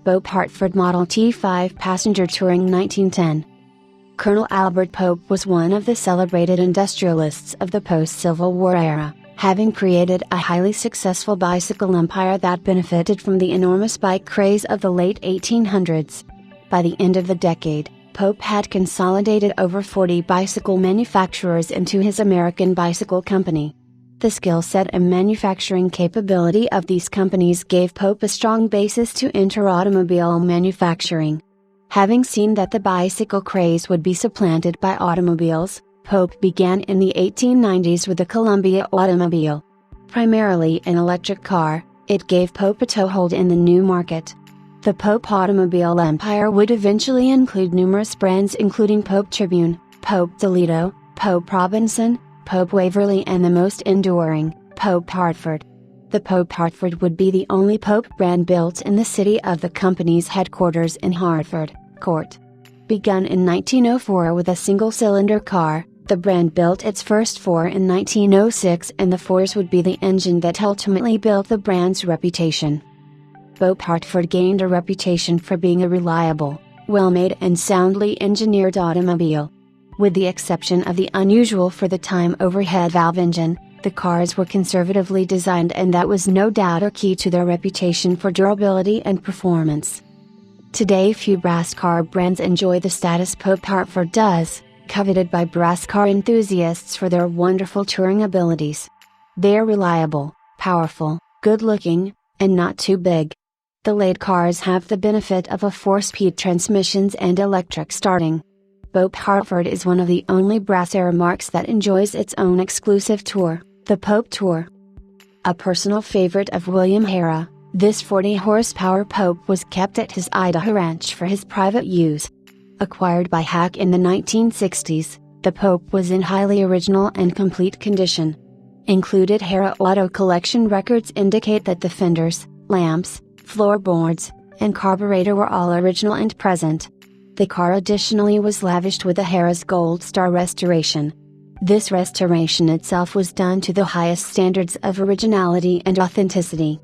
Pope Hartford Model T5 Passenger Touring 1910. Colonel Albert Pope was one of the celebrated industrialists of the post-Civil War era, having created a highly successful bicycle empire that benefited from the enormous bike craze of the late 1800s. By the end of the decade, Pope had consolidated over 40 bicycle manufacturers into his American Bicycle Company. The skill set and manufacturing capability of these companies gave Pope a strong basis to enter automobile manufacturing. Having seen that the bicycle craze would be supplanted by automobiles, Pope began in the 1890s with the Columbia automobile. Primarily an electric car, it gave Pope a toehold in the new market. The Pope automobile empire would eventually include numerous brands including Pope Tribune, Pope Toledo, Pope Robinson, Pope Waverly and the most enduring, Pope Hartford. The Pope Hartford would be the only Pope brand built in the city of the company's headquarters in Hartford, Court. Begun in 1904 with a single-cylinder car, the brand built its first four in 1906 and the fours would be the engine that ultimately built the brand's reputation. Pope Hartford gained a reputation for being a reliable, well-made and soundly engineered automobile. With the exception of the unusual for the time overhead valve engine, the cars were conservatively designed and that was no doubt a key to their reputation for durability and performance. Today few brass car brands enjoy the status Pope Hartford does, coveted by brass car enthusiasts for their wonderful touring abilities. They're reliable, powerful, good-looking, and not too big. The late cars have the benefit of a 4-speed transmissions and electric starting. Pope Hartford is one of the only brass era marques that enjoys its own exclusive tour, the Pope Tour. A personal favorite of William Harrah, this 40-horsepower Pope was kept at his Idaho ranch for his private use. Acquired by Hack in the 1960s, the Pope was in highly original and complete condition. Included Harrah Auto Collection records indicate that the fenders, lamps, floorboards, and carburetor were all original and present. The car additionally was lavished with a Harrah's Gold Star restoration. This restoration itself was done to the highest standards of originality and authenticity.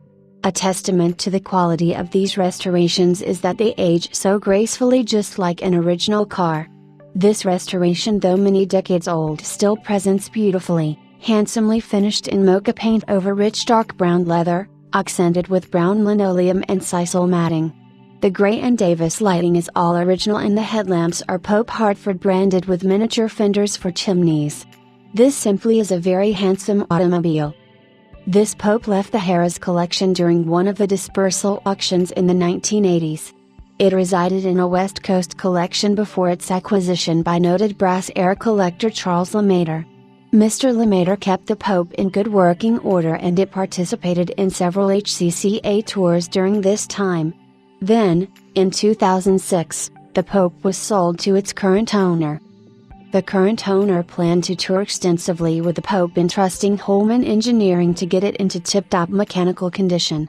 A testament to the quality of these restorations is that they age so gracefully just like an original car. This restoration, though many decades old, still presents beautifully, handsomely finished in mocha paint over rich dark brown leather, accented with brown linoleum and sisal matting. The Gray and Davis lighting is all original and the headlamps are Pope Hartford branded with miniature fenders for chimneys. This simply is a very handsome automobile. This Pope left the Harrah's collection during one of the dispersal auctions in the 1980s. It resided in a West Coast collection before its acquisition by noted brass era collector Charles LeMaitre. Mr. LeMaitre kept the Pope in good working order and it participated in several HCCA tours during this time. Then, in 2006, the Pope was sold to its current owner. The current owner planned to tour extensively with the Pope, entrusting Holman Engineering to get it into tip-top mechanical condition.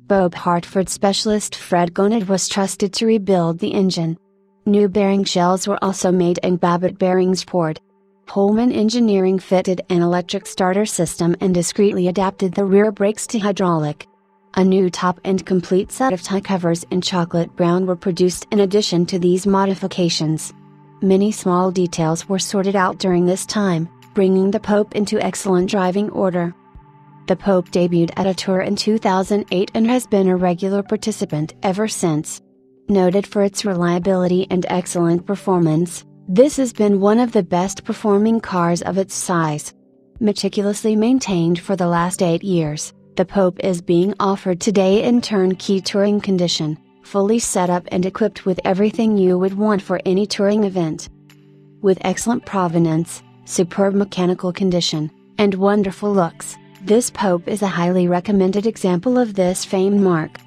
Pope Hartford specialist Fred Gonad was trusted to rebuild the engine. New bearing shells were also made and Babbitt bearings poured. Holman Engineering fitted an electric starter system and discreetly adapted the rear brakes to hydraulic. A new top and complete set of tie covers in chocolate brown were produced in addition to these modifications. Many small details were sorted out during this time, bringing the Pope into excellent driving order. The Pope debuted at a tour in 2008 and has been a regular participant ever since. Noted for its reliability and excellent performance, this has been one of the best performing cars of its size. Meticulously maintained for the last 8 years, the Pope is being offered today in turnkey touring condition, fully set up and equipped with everything you would want for any touring event. With excellent provenance, superb mechanical condition, and wonderful looks, this Pope is a highly recommended example of this famed marque.